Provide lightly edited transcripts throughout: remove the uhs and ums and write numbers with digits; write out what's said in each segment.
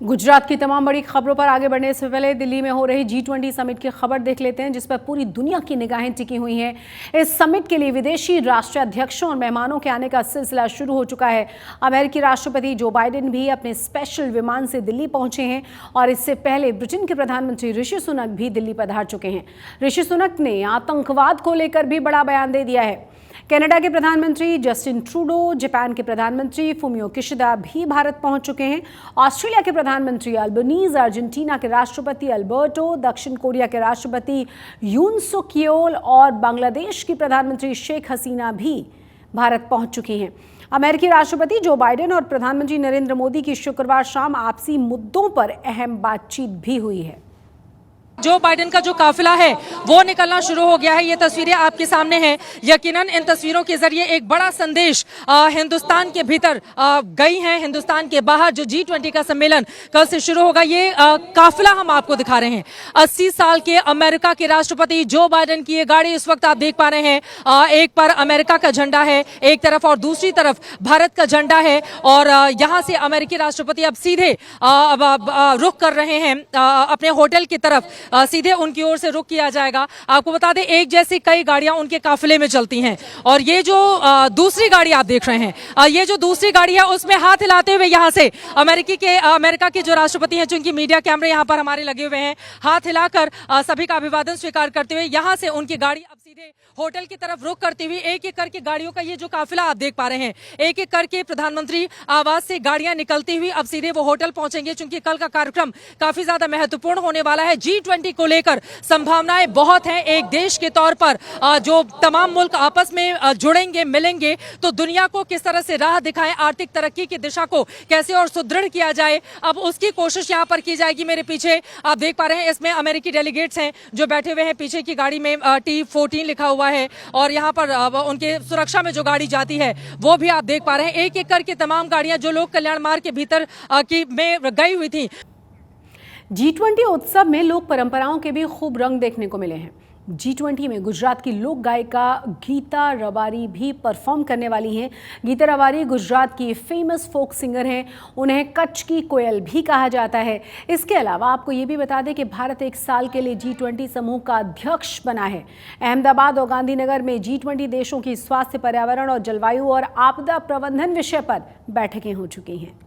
गुजरात की तमाम बड़ी खबरों पर आगे बढ़ने से पहले दिल्ली में हो रही G20 समिट की खबर देख लेते हैं, जिस पर पूरी दुनिया की निगाहें टिकी हुई हैं। इस समिट के लिए विदेशी राष्ट्राध्यक्षों और मेहमानों के आने का सिलसिला शुरू हो चुका है। अमेरिकी राष्ट्रपति जो बाइडेन भी अपने स्पेशल विमान से दिल्ली पहुंचे हैं और इससे पहले ब्रिटेन के प्रधानमंत्री ऋषि सुनक भी दिल्ली पधार चुके हैं। ऋषि सुनक ने आतंकवाद को लेकर भी बड़ा बयान दे दिया है। कनाडा के प्रधानमंत्री जस्टिन ट्रूडो, जापान के प्रधानमंत्री फुमियो किशिदा भी भारत पहुंच चुके हैं। ऑस्ट्रेलिया के प्रधानमंत्री अल्बनीज, अर्जेंटीना के राष्ट्रपति अल्बर्टो, दक्षिण कोरिया के राष्ट्रपति यून सुक येओल और बांग्लादेश की प्रधानमंत्री शेख हसीना भी भारत पहुंच चुकी हैं। अमेरिकी राष्ट्रपति जो बाइडेन और प्रधानमंत्री नरेंद्र मोदी की शुक्रवार शाम आपसी मुद्दों पर अहम बातचीत भी हुई है। जो बाइडेन का जो काफिला है वो निकलना शुरू हो गया है। ये तस्वीरें आपके सामने हैं। यकीनन इन तस्वीरों के जरिए एक बड़ा संदेश हिंदुस्तान के भीतर गई है। हिंदुस्तान के बाहर जो G20 का सम्मेलन कल से शुरू होगा, ये काफिला हम आपको दिखा रहे हैं। 80 साल के अमेरिका के राष्ट्रपति जो बाइडेन की ये गाड़ी इस वक्त आप देख पा रहे हैं। एक पर अमेरिका का झंडा है एक तरफ और दूसरी तरफ भारत का झंडा है और यहाँ से अमेरिकी राष्ट्रपति अब सीधे रुख कर रहे हैं अपने होटल की तरफ। सीधे उनकी ओर से रुख किया जाएगा। आपको बता दें, एक जैसी कई गाड़ियां उनके काफिले में चलती हैं और ये जो दूसरी गाड़ी आप देख रहे हैं, ये जो दूसरी गाड़ी है उसमें हाथ हिलाते हुए यहाँ से अमेरिका के जो राष्ट्रपति हैं, जिनकी मीडिया कैमरे यहाँ पर हमारे लगे हुए हैं, हाथ हिलाकर सभी का अभिवादन स्वीकार करते हुए यहाँ से उनकी गाड़ी अब सीधे होटल की तरफ रुख करती हुई एक एक करके गाड़ियों का ये जो काफिला आप देख पा रहे हैं, एक एक करके प्रधानमंत्री आवास से गाड़ियां निकलती हुई अब सीधे वो होटल पहुंचेंगे। चूंकि कल का कार्यक्रम काफी ज्यादा महत्वपूर्ण होने वाला है। G20 को लेकर संभावनाएं बहुत हैं। एक देश के तौर पर जो तमाम मुल्क आपस में जुड़ेंगे, मिलेंगे, तो दुनिया को किस तरह से राह दिखाएं, आर्थिक तरक्की की दिशा को कैसे और सुदृढ़ किया जाए, अब उसकी कोशिश यहाँ पर की जाएगी। मेरे पीछे आप देख पा रहे हैं, इसमें अमेरिकी डेलीगेट्स हैं जो बैठे हुए हैं। पीछे की गाड़ी में T14 लिखा हुआ है और यहाँ पर उनके सुरक्षा में जो गाड़ी जाती है वो भी आप देख पा रहे हैं। एक एक करके तमाम गाड़ियां जो लोक कल्याण मार्ग के भीतर की में गई हुई थी। G20 उत्सव में लोक परंपराओं के भी खूब रंग देखने को मिले हैं। G20 में गुजरात की लोक गायिका गीता रबारी भी परफॉर्म करने वाली हैं। गीता रबारी गुजरात की फेमस फोक सिंगर हैं। उन्हें कच्छ की कोयल भी कहा जाता है। इसके अलावा आपको ये भी बता दें कि भारत एक साल के लिए G20 समूह का अध्यक्ष बना है। अहमदाबाद और गांधीनगर में G20 देशों की स्वास्थ्य, पर्यावरण और जलवायु और आपदा प्रबंधन विषय पर बैठकें हो चुकी हैं।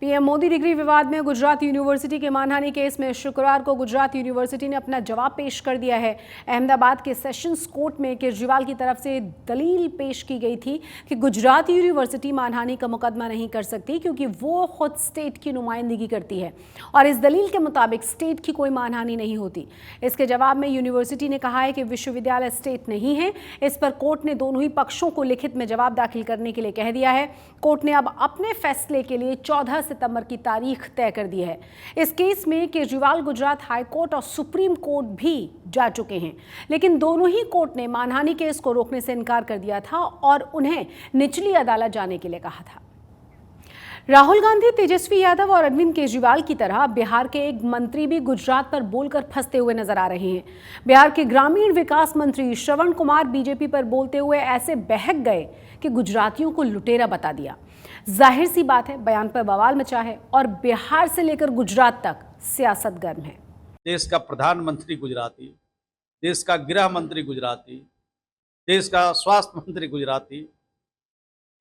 पीएम मोदी डिग्री विवाद में गुजरात यूनिवर्सिटी के मानहानि केस में शुक्रवार को गुजरात यूनिवर्सिटी ने अपना जवाब पेश कर दिया है। अहमदाबाद के सेशंस कोर्ट में केजरीवाल की तरफ से दलील पेश की गई थी कि गुजरात यूनिवर्सिटी मानहानि का मुकदमा नहीं कर सकती क्योंकि वो खुद स्टेट की नुमाइंदगी करती है और इस दलील के मुताबिक स्टेट की कोई मानहानि नहीं होती। इसके जवाब में यूनिवर्सिटी ने कहा है कि विश्वविद्यालय स्टेट नहीं है। इस पर कोर्ट ने दोनों ही पक्षों को लिखित में जवाब दाखिल करने के लिए कह दिया है। कोर्ट ने अब अपने फैसले के लिए 14 सितंबर की तारीख तय कर दी है। इस केस में केजरीवाल गुजरात हाई कोर्ट और सुप्रीम कोर्ट भी जा चुके हैं, लेकिन दोनों ही कोर्ट ने मानहानि केस को रोकने से इनकार कर दिया था और उन्हें निचली अदालत जाने के लिए कहा था। राहुल गांधी, तेजस्वी यादव और अरविंद केजरीवाल की तरह बिहार के एक मंत्री भी गुजरात पर बोलकर फंसते हुए नजर आ रहे हैं। बिहार के ग्रामीण विकास मंत्री श्रवण कुमार बीजेपी पर बोलते हुए ऐसे बहक गए कि गुजरातियों को लुटेरा बता दिया। जाहिर सी बात है, बयान पर बवाल मचा है और बिहार से लेकर गुजरात तक सियासत गर्म है। देश का प्रधानमंत्री गुजराती, देश का गृह मंत्री गुजराती, देश का स्वास्थ्य मंत्री गुजराती,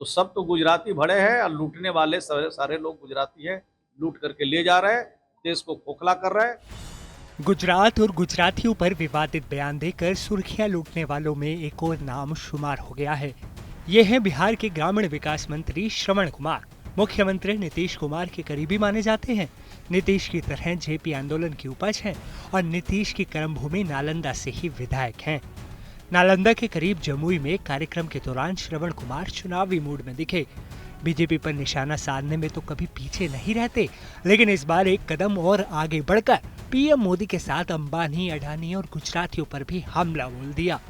तो सब तो गुजराती भरे हैं और लूटने वाले सारे लोग गुजराती हैं। लूट करके ले जा रहे हैं, देश को खोखला कर रहे हैं। गुजरात और गुजरातियों पर विवादित बयान देकर सुर्खियां लूटने वालों में एक और नाम शुमार हो गया है। ये है बिहार के ग्रामीण विकास मंत्री श्रवण कुमार। मुख्यमंत्री नीतीश कुमार के करीबी माने जाते हैं। नीतीश की तरह जेपी आंदोलन की उपज है और नीतीश की कर्मभूमि नालंदा से ही विधायक हैं। नालंदा के करीब जमुई में कार्यक्रम के दौरान श्रवण कुमार चुनावी मूड में दिखे। बीजेपी पर निशाना साधने में तो कभी पीछे नहीं रहते, लेकिन इस बार एक कदम और आगे बढ़कर पीएम मोदी के साथ अंबानी, अडानी और गुजरातियों पर भी हमला बोल दिया।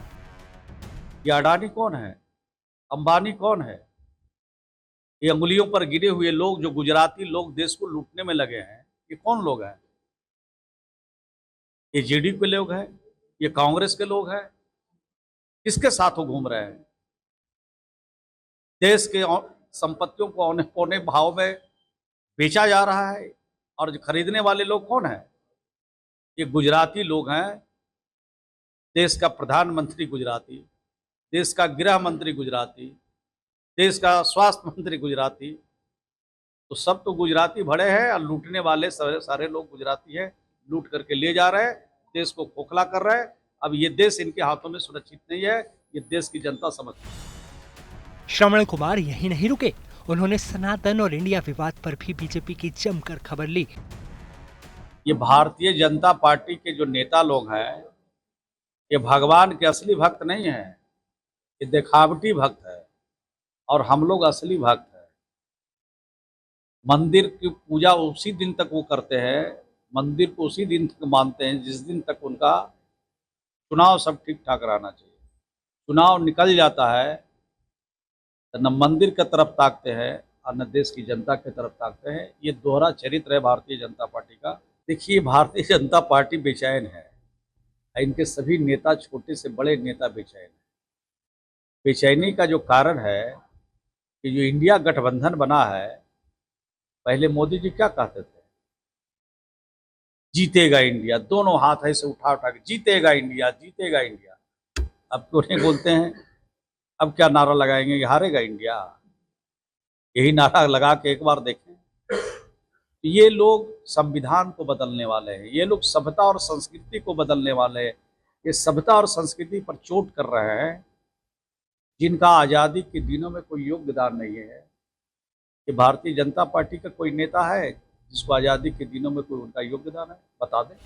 ये अडानी कौन है? अंबानी कौन है? ये अंगुलियों पर गिरे हुए लोग जो गुजराती लोग देश को लूटने में लगे हैं, ये कौन लोग हैं? ये जेडीयू के लोग हैं? ये कांग्रेस के लोग हैं? किसके साथ वो घूम रहे हैं? देश के संपत्तियों को औने पौने भाव में बेचा जा रहा है और जो खरीदने वाले लोग कौन हैं? ये गुजराती लोग हैं। देश का प्रधानमंत्री गुजराती, देश का गृह मंत्री गुजराती, देश का स्वास्थ्य मंत्री गुजराती, तो सब तो गुजराती भरे हैं और लूटने वाले सारे लोग गुजराती हैं। लूट करके ले जा रहे हैं, देश को खोखला कर रहे हैं। अब ये देश इनके हाथों में सुरक्षित नहीं है, ये देश की जनता समझती है। श्रवण कुमार यही नहीं रुके, उन्होंने सनातन और इंडिया विवाद पर भी बीजेपी की जमकर खबर ली। ये भारतीय जनता पार्टी के जो नेता लोग हैं, ये भगवान के असली भक्त नहीं है, ये दिखावटी भक्त है और हम लोग असली भक्त हैं। मंदिर की पूजा उसी दिन तक वो करते हैं, मंदिर को उसी दिन तक मानते हैं जिस दिन तक उनका चुनाव सब ठीक ठाक रहना चाहिए। चुनाव निकल जाता है तो न मंदिर की तरफ ताकते हैं और न देश की जनता की तरफ ताकते हैं। ये दोहरा चरित्र है भारतीय जनता पार्टी का। देखिए, भारतीय जनता पार्टी बेचैन है, इनके सभी नेता, छोटे से बड़े नेता बेचैन हैं। बेचैनी का जो कारण है कि जो इंडिया गठबंधन बना है, पहले मोदी जी क्या कहते थे? जीतेगा इंडिया, दोनों हाथ ऐसे उठा उठा के, जीतेगा इंडिया, जीतेगा इंडिया। अब क्यों नहीं बोलते हैं? अब क्या नारा लगाएंगे कि हारेगा इंडिया? यही नारा लगा के एक बार देखें। ये लोग संविधान को बदलने वाले हैं, ये लोग सभ्यता और संस्कृति को बदलने वाले हैं। ये सभ्यता और संस्कृति पर चोट कर रहे हैं जिनका आज़ादी के दिनों में कोई योगदान नहीं है। कि भारतीय जनता पार्टी का कोई नेता है जिसको आज़ादी के दिनों में कोई उनका योगदान है? बता दें।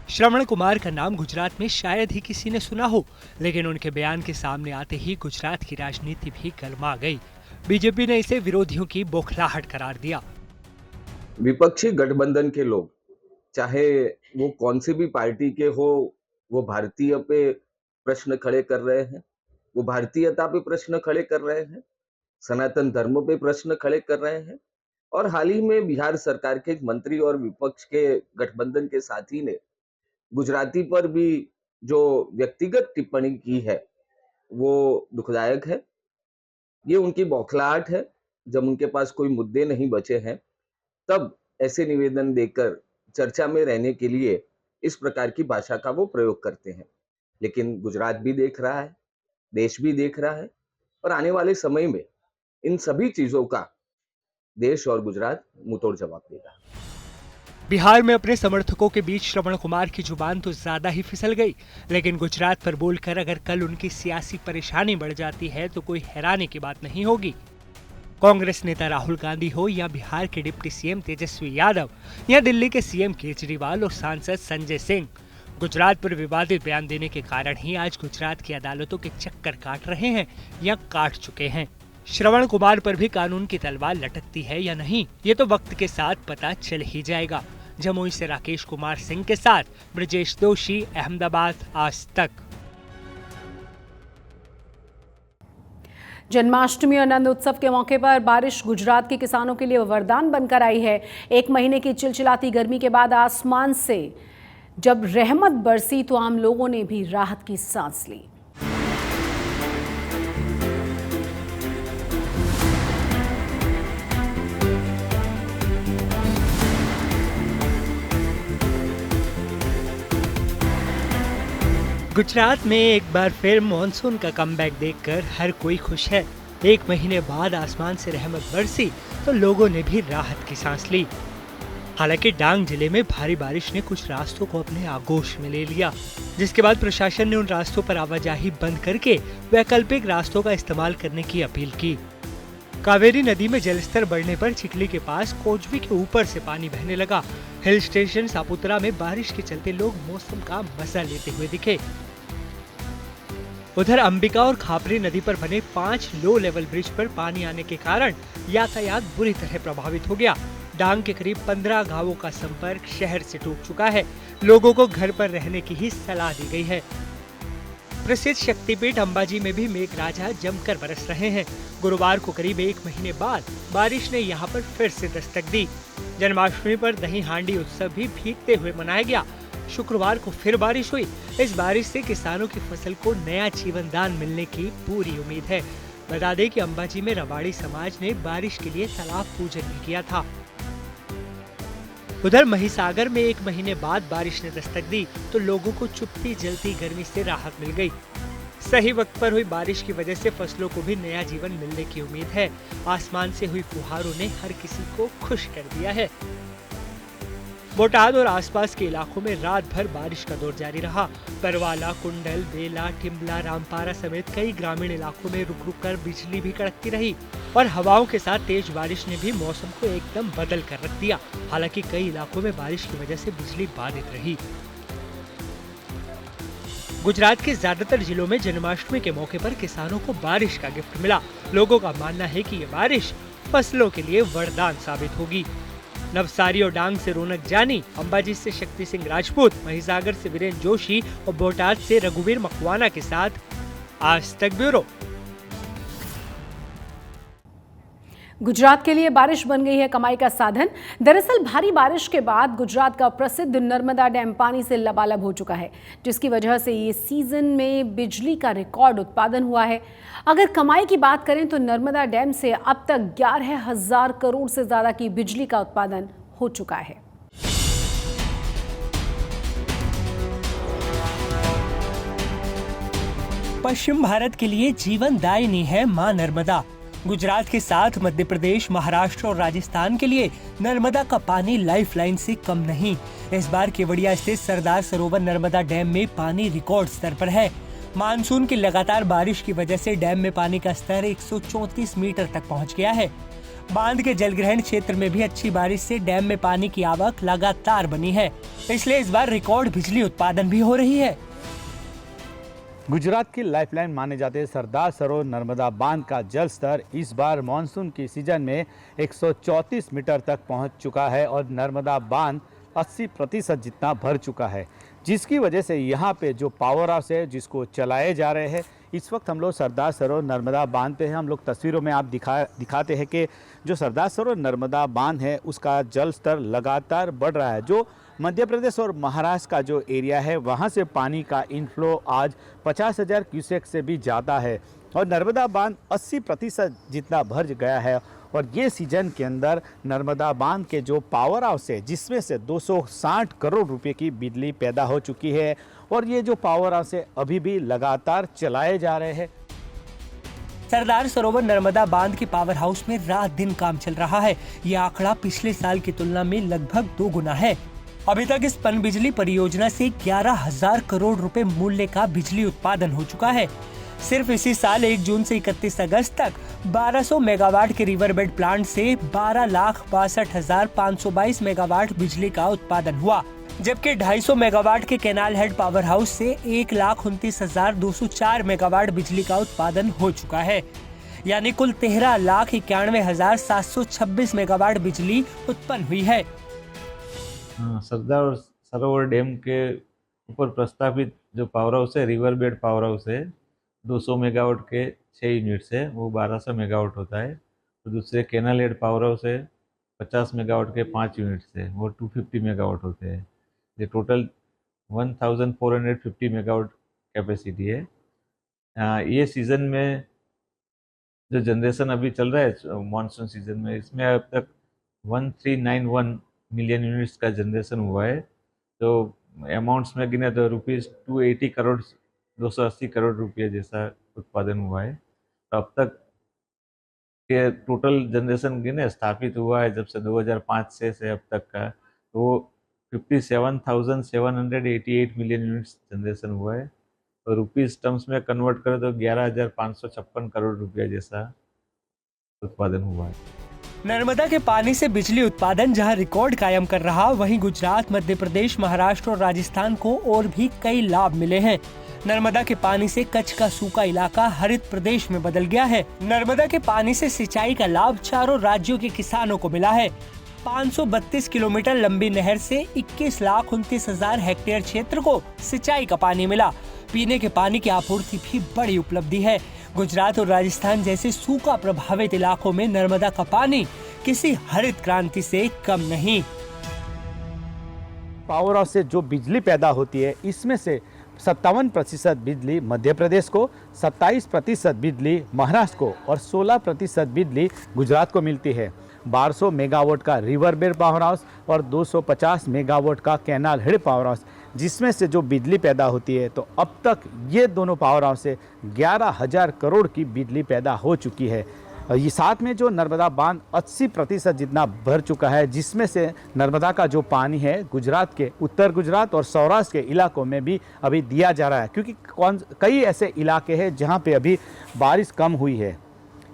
श्रवण कुमार का नाम गुजरात में शायद ही किसी ने सुना हो, लेकिन उनके बयान के सामने आते ही गुजरात की राजनीति भी गर्मा गई। बीजेपी ने इसे विरोधियों की बौखलाहट करार दिया। विपक्षी गठबंधन के लोग, चाहे वो कौन सी भी पार्टी के हो, वो भारतीय पे प्रश्न खड़े कर रहे हैं, वो भारतीयता पे प्रश्न खड़े कर रहे हैं, सनातन धर्म पे प्रश्न खड़े कर रहे हैं। और हाल ही में बिहार सरकार के एक मंत्री और विपक्ष के गठबंधन के साथी ने गुजराती पर भी जो व्यक्तिगत टिप्पणी की है वो दुखदायक है। ये उनकी बौखलाहट है। जब उनके पास कोई मुद्दे नहीं बचे हैं तब ऐसे निवेदन देकर चर्चा में रहने के लिए इस प्रकार की भाषा का वो प्रयोग करते हैं। लेकिन गुजरात भी देख रहा है, देश भी देख रहा है और आने वाले समय में इन सभी चीजों का देश और गुजरात मुंहतोड़ जवाब देगा। बिहार में अपने समर्थकों के बीच श्रवण कुमार की जुबान तो ज्यादा ही फिसल गई, लेकिन गुजरात पर बोलकर अगर कल उनकी सियासी परेशानी बढ़ जाती है तो कोई हैरानी की बात नहीं होगी। कांग्रेस नेता राहुल गांधी हो या बिहार के डिप्टी सीएम तेजस्वी यादव या दिल्ली के सीएम केजरीवाल और सांसद संजय सिंह, गुजरात पर विवादित बयान देने के कारण ही आज गुजरात की अदालतों के चक्कर काट रहे हैं या काट चुके हैं। श्रवण कुमार पर भी कानून की तलवार लटकती है या नहीं, ये तो वक्त के साथ पता चल ही जाएगा। जमुई से राकेश कुमार सिंह के साथ ब्रजेश दोषी, अहमदाबाद, आज तक। जन्माष्टमी और नंद उत्सव के मौके पर बारिश गुजरात के किसानों के लिए वरदान बनकर आई है। एक महीने की चिलचिलाती गर्मी के बाद आसमान से जब रहमत बरसी तो आम लोगों ने भी राहत की सांस ली। गुजरात में एक बार फिर मॉनसून का कमबैक देखकर हर कोई खुश है। एक महीने बाद आसमान से रहमत बरसी तो लोगों ने भी राहत की सांस ली। हालांकि डांग जिले में भारी बारिश ने कुछ रास्तों को अपने आगोश में ले लिया, जिसके बाद प्रशासन ने उन रास्तों पर आवाजाही बंद करके वैकल्पिक रास्तों का इस्तेमाल करने की अपील की। कावेरी नदी में जलस्तर बढ़ने पर चिखली के पास कोचवी के ऊपर से पानी बहने लगा। हिल स्टेशन सापुतारा में बारिश के चलते लोग मौसम का मजा लेते हुए दिखे। उधर अंबिका और खापरी नदी पर बने 5 लो लेवल ब्रिज पर पानी आने के कारण यातायात बुरी तरह प्रभावित हो गया। डांग के करीब 15 गांवों का संपर्क शहर से टूट चुका है। लोगों को घर पर रहने की ही सलाह दी गई है। प्रसिद्ध शक्तिपीठ अंबाजी में भी मेघराजा जमकर बरस रहे हैं। गुरुवार को करीब 1 महीने बाद बारिश ने यहां पर फिर से दस्तक दी। जन्माष्टमी पर दही हांडी उत्सव भी भीगते हुए मनाया गया। शुक्रवार को फिर बारिश हुई। इस बारिश से किसानों की फसल को नया जीवन दान मिलने की पूरी उम्मीद है। बता दें कि अंबाजी में रबाड़ी समाज ने बारिश के लिए तालाब पूजन भी किया था। उधर महिसागर में 1 महीने बाद बारिश ने दस्तक दी तो लोगों को चुपती जलती गर्मी से राहत मिल गई। सही वक्त पर हुई बारिश की वजह से फसलों को भी नया जीवन मिलने की उम्मीद है। आसमान से हुई फुहारों ने हर किसी को खुश कर दिया है। बोटाद और आसपास के इलाकों में रात भर बारिश का दौर जारी रहा। परवाला, कुंडल, बेला, टिम्बला, रामपारा समेत कई ग्रामीण इलाकों में रुक रुक कर बिजली भी कड़कती रही और हवाओं के साथ तेज बारिश ने भी मौसम को एकदम बदल कर रख दिया। हालांकि कई इलाकों में बारिश की वजह से बिजली बाधित रही। गुजरात के ज्यादातर जिलों में जन्माष्टमी के मौके पर किसानों को बारिश का गिफ्ट मिला। लोगों का मानना है कि ये बारिश फसलों के लिए वरदान साबित होगी। नवसारी और डांग से रौनक जानी, अंबाजी से शक्ति सिंह राजपूत, महिसागर से वीरेंद्र जोशी और बोटाद से रघुवीर मकवाना के साथ आज तक ब्यूरो। गुजरात के लिए बारिश बन गई है कमाई का साधन। दरअसल भारी बारिश के बाद गुजरात का प्रसिद्ध नर्मदा डैम पानी से लबालब हो चुका है, जिसकी वजह से ये सीजन में बिजली का रिकॉर्ड उत्पादन हुआ है। अगर कमाई की बात करें तो नर्मदा डैम से अब तक 11,000 करोड़ से ज्यादा की बिजली का उत्पादन हो चुका है। पश्चिम भारत के लिए जीवनदायिनी है मां नर्मदा। गुजरात के साथ मध्य प्रदेश, महाराष्ट्र और राजस्थान के लिए नर्मदा का पानी लाइफलाइन से कम नहीं। इस बार केवड़िया स्थित सरदार सरोवर नर्मदा डैम में पानी रिकॉर्ड स्तर पर है। मानसून की लगातार बारिश की वजह से डैम में पानी का स्तर 134 मीटर तक पहुंच गया है। बांध के जलग्रहण क्षेत्र में भी अच्छी बारिश से डैम में पानी की आवक लगातार बनी है, इसलिए इस बार रिकॉर्ड बिजली उत्पादन भी हो रही है। गुजरात की लाइफलाइन माने जाते सरदार सरोवर नर्मदा बांध का जल स्तर इस बार मानसून की सीजन में 134 मीटर तक पहुंच चुका है और नर्मदा बांध 80% जितना भर चुका है, जिसकी वजह से यहाँ पे जो पावर हाउस है जिसको चलाए जा रहे हैं। इस वक्त हम लोग सरदार सरोवर नर्मदा बांध पे हैं। हम लोग तस्वीरों में आप दिखाते हैं कि जो सरदार सरोवर नर्मदा बांध है उसका जल स्तर लगातार बढ़ रहा है। जो मध्य प्रदेश और महाराष्ट्र का जो एरिया है वहाँ से पानी का इनफ्लो आज 50,000 क्यूसेक से भी ज़्यादा है और नर्मदा बांध 80% जितना भर गया है। और ये सीजन के अंदर नर्मदा बांध के जो पावर हाउस है जिसमें से 260 करोड़ रुपए की बिजली पैदा हो चुकी है और ये जो पावर हाउस है अभी भी लगातार चलाए जा रहे हैं। सरदार सरोवर नर्मदा बांध के पावर हाउस में रात दिन काम चल रहा है। ये आंकड़ा पिछले साल की तुलना में लगभग 2 गुना है। अभी तक इस पनबिजली परियोजना से 11,000 करोड़ रुपए मूल्य का बिजली उत्पादन हो चुका है। सिर्फ इसी साल 1 जून से 31 अगस्त तक 1200 मेगावाट के रिवरबेड प्लांट से 12,62,522 मेगावाट बिजली का उत्पादन हुआ, जबकि 250 मेगावाट के कैनाल हेड पावर हाउस से 1,29,204 मेगावाट बिजली का उत्पादन हो चुका है। यानी कुल 13,91,726 मेगावाट बिजली उत्पन्न हुई है। सरदार सरोवर डैम के ऊपर प्रस्तावित जो पावर हाउस है, रिवरबेड पावर हाउस है, 200 मेगावाट के 6 यूनिट्स है, वो 1200 मेगावाट होता है। तो दूसरे कैनाल हेड पावर हाउस है, 50 मेगावाट के 5 यूनिट्स है, वो 250 मेगावाट होते हैं। ये टोटल 1450 मेगावाट कैपेसिटी है। ये सीज़न में जो जनरेशन अभी चल रहा है मानसून सीजन में, इसमें अब तक 1391 मिलियन यूनिट्स का जनरेशन हुआ है। तो अमाउंट्स में गिने तो ₹280 करोड़ 280 करोड़ रुपये जैसा उत्पादन हुआ है। तो अब तक के टोटल जनरेशन गिने स्थापित हुआ है जब से 2005 से अब तक का, तो 57,788 मिलियन यूनिट्स जनरेशन हुआ है। और रुपीज़ टर्म्स में कन्वर्ट करें तो 11,556 करोड़ रुपये जैसा उत्पादन हुआ है। नर्मदा के पानी से बिजली उत्पादन जहां रिकॉर्ड कायम कर रहा, वहीं गुजरात, मध्य प्रदेश, महाराष्ट्र और राजस्थान को और भी कई लाभ मिले हैं। नर्मदा के पानी से कच्छ का सूखा इलाका हरित प्रदेश में बदल गया है। नर्मदा के पानी से सिंचाई का लाभ चारों राज्यों के किसानों को मिला है। 532 किलोमीटर लंबी नहर से 21,29,000 हेक्टेयर क्षेत्र को सिंचाई का पानी मिला। पीने के पानी की आपूर्ति भी बड़ी उपलब्धि है। गुजरात और राजस्थान जैसे सूखा प्रभावित इलाकों में नर्मदा का पानी किसी हरित क्रांति से कम नहीं। पावर हाउस से जो बिजली पैदा होती है इसमें से 57% बिजली मध्य प्रदेश को, 27% बिजली महाराष्ट्र को और 16% बिजली गुजरात को मिलती है। 1200 मेगावाट का रिवर बेर पावर हाउस और 250 मेगावाट का कैनाल हेड पावर हाउस, जिसमें से जो बिजली पैदा होती है, तो अब तक ये दोनों पावर हाउस से 11,000 करोड़ की बिजली पैदा हो चुकी है। ये साथ में जो नर्मदा बांध 80% जितना भर चुका है, जिसमें से नर्मदा का जो पानी है गुजरात के, उत्तर गुजरात और सौराष्ट्र के इलाकों में भी अभी दिया जा रहा है, क्योंकि कई ऐसे इलाके हैं जहां पे अभी बारिश कम हुई है।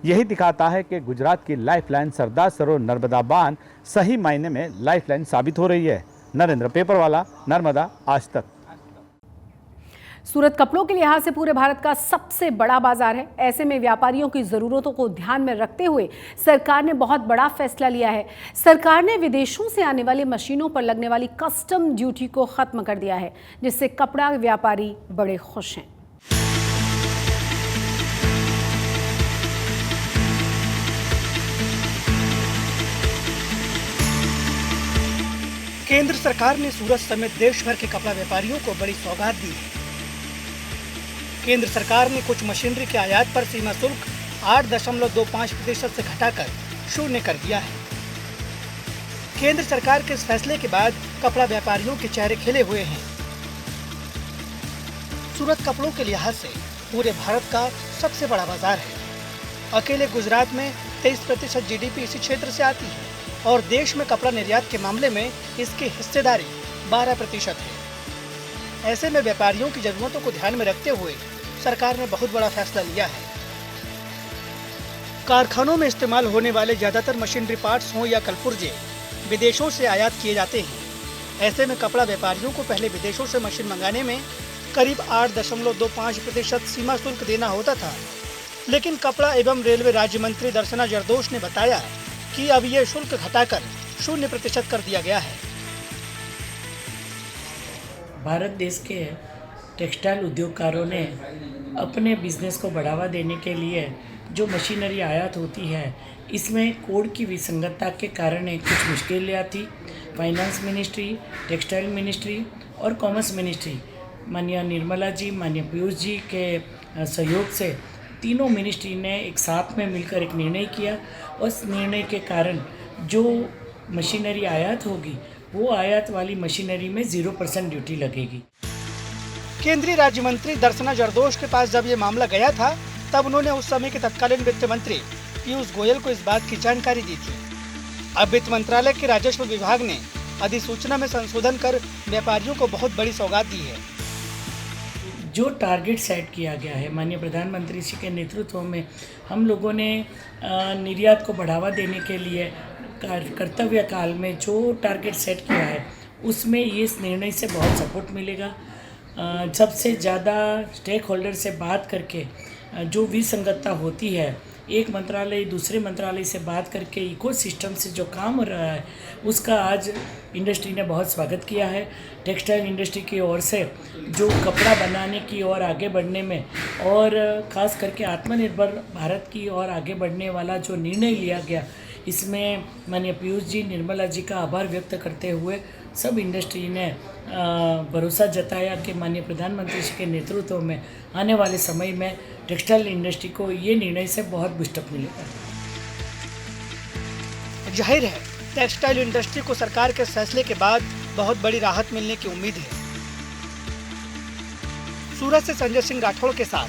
यही दिखाता है कि गुजरात की लाइफलाइन सरदार सरोवर नर्मदा बांध सही मायने में लाइफलाइन साबित हो रही है। नरेंद्र पेपरवाला, नर्मदा आज तक। सूरत कपड़ों के लिहाज से पूरे भारत का सबसे बड़ा बाजार है। ऐसे में व्यापारियों की ज़रूरतों को ध्यान में रखते हुए सरकार ने बहुत बड़ा फैसला लिया है। सरकार ने विदेशों से आने वाली मशीनों पर लगने वाली कस्टम ड्यूटी को खत्म कर दिया है, जिससे कपड़ा व्यापारी बड़े खुश हैं। केंद्र सरकार ने सूरत समेत देश भर के कपड़ा व्यापारियों को बड़ी सौगात दी है। केंद्र सरकार ने कुछ मशीनरी के आयात पर सीमा शुल्क 8.25% से घटाकर 0 कर दिया है। केंद्र सरकार के इस फैसले के बाद कपड़ा व्यापारियों के चेहरे खिले हुए हैं। सूरत कपड़ों के लिहाज से पूरे भारत का सबसे बड़ा बाजार है। अकेले गुजरात में 23% जीडीपी इसी क्षेत्र से आती है और देश में कपड़ा निर्यात के मामले में इसकी हिस्सेदारी 12% है। ऐसे में व्यापारियों की जरूरतों को ध्यान में रखते हुए सरकार ने बहुत बड़ा फैसला लिया है। कारखानों में इस्तेमाल होने वाले ज्यादातर मशीनरी पार्ट्स हों या कलपुर्जे विदेशों से आयात किए जाते हैं। ऐसे में कपड़ा व्यापारियों को पहले विदेशों से मशीन मंगाने में करीब 8.25% सीमा शुल्क देना होता था, लेकिन कपड़ा एवं रेलवे राज्य मंत्री दर्शना जरदोश ने बताया कि अब ये शुल्क घटाकर 0% कर दिया गया है। भारत देश के टेक्सटाइल उद्योगकारों ने अपने बिजनेस को बढ़ावा देने के लिए जो मशीनरी आयात होती है, इसमें कोड की विसंगतता के कारण कुछ मुश्किलें आती। फाइनेंस मिनिस्ट्री, टेक्सटाइल मिनिस्ट्री और कॉमर्स मिनिस्ट्री, माननीय निर्मला जी, माननीय पीयूष जी के सहयोग से तीनों मिनिस्ट्री ने एक साथ में मिलकर एक निर्णय किया। उस निर्णय के कारण जो मशीनरी आयात होगी, वो आयात वाली मशीनरी में 0% ड्यूटी लगेगी। केंद्रीय राज्य मंत्री दर्शना जरदोश के पास जब ये मामला गया था, तब उन्होंने उस समय के तत्कालीन वित्त मंत्री पीयूष गोयल को इस बात की जानकारी दी थी। अब वित्त मंत्रालय के राजस्व विभाग ने अधिसूचना में संशोधन कर व्यापारियों को बहुत बड़ी सौगात दी है। जो टारगेट सेट किया गया है माननीय प्रधानमंत्री जी के नेतृत्व में, हम लोगों ने निर्यात को बढ़ावा देने के लिए कर्तव्य काल में जो टारगेट सेट किया है, उसमें ये इस निर्णय से बहुत सपोर्ट मिलेगा। सबसे ज़्यादा स्टेक होल्डर से बात करके जो विसंगतता होती है, एक मंत्रालय दूसरे मंत्रालय से बात करके इकोसिस्टम से जो काम हो रहा है, उसका आज इंडस्ट्री ने बहुत स्वागत किया है। टेक्सटाइल इंडस्ट्री की ओर से जो कपड़ा बनाने की ओर आगे बढ़ने में और ख़ास करके आत्मनिर्भर भारत की ओर आगे बढ़ने वाला जो निर्णय लिया गया, इसमें माननीय पीयूष जी, निर्मला जी का आभार व्यक्त करते हुए सब इंडस्ट्री ने भरोसा जताया कि माननीय प्रधानमंत्री जी के नेतृत्व में आने वाले समय में टेक्सटाइल इंडस्ट्री को ये निर्णय से बहुत बूस्टअप मिलेगा। जाहिर है, टेक्सटाइल इंडस्ट्री को सरकार के फैसले के बाद बहुत बड़ी राहत मिलने की उम्मीद है। सूरत से संजय सिंह राठौड़ के साथ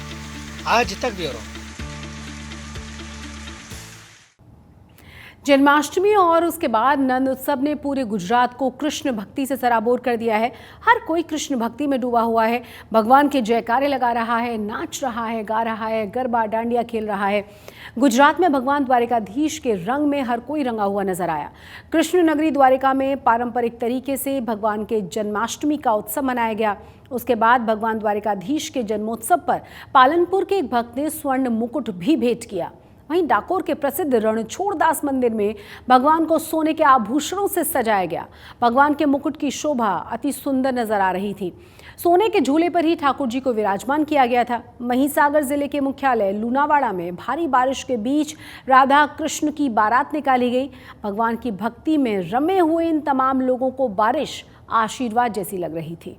आज तक ब्यूरो। जन्माष्टमी और उसके बाद नंद उत्सव ने पूरे गुजरात को कृष्ण भक्ति से सराबोर कर दिया है। हर कोई कृष्ण भक्ति में डूबा हुआ है, भगवान के जयकारे लगा रहा है, नाच रहा है, गा रहा है, गरबा डांडिया खेल रहा है। गुजरात में भगवान द्वारिकाधीश के रंग में हर कोई रंगा हुआ नजर आया। कृष्ण नगरी द्वारिका में पारंपरिक तरीके से भगवान के जन्माष्टमी का उत्सव मनाया गया। उसके बाद भगवान द्वारिकाधीश के जन्मोत्सव पर पालनपुर के एक भक्त ने स्वर्ण मुकुट भी भेंट किया। वहीं डाकोर के प्रसिद्ध रणछोड़दास मंदिर में भगवान को सोने के आभूषणों से सजाया गया। भगवान के मुकुट की शोभा अति सुंदर नजर आ रही थी। सोने के झूले पर ही ठाकुर जी को विराजमान किया गया था। महिसागर जिले के मुख्यालय लूनावाड़ा में भारी बारिश के बीच राधा कृष्ण की बारात निकाली गई। भगवान की भक्ति में रमे हुए इन तमाम लोगों को बारिश आशीर्वाद जैसी लग रही थी।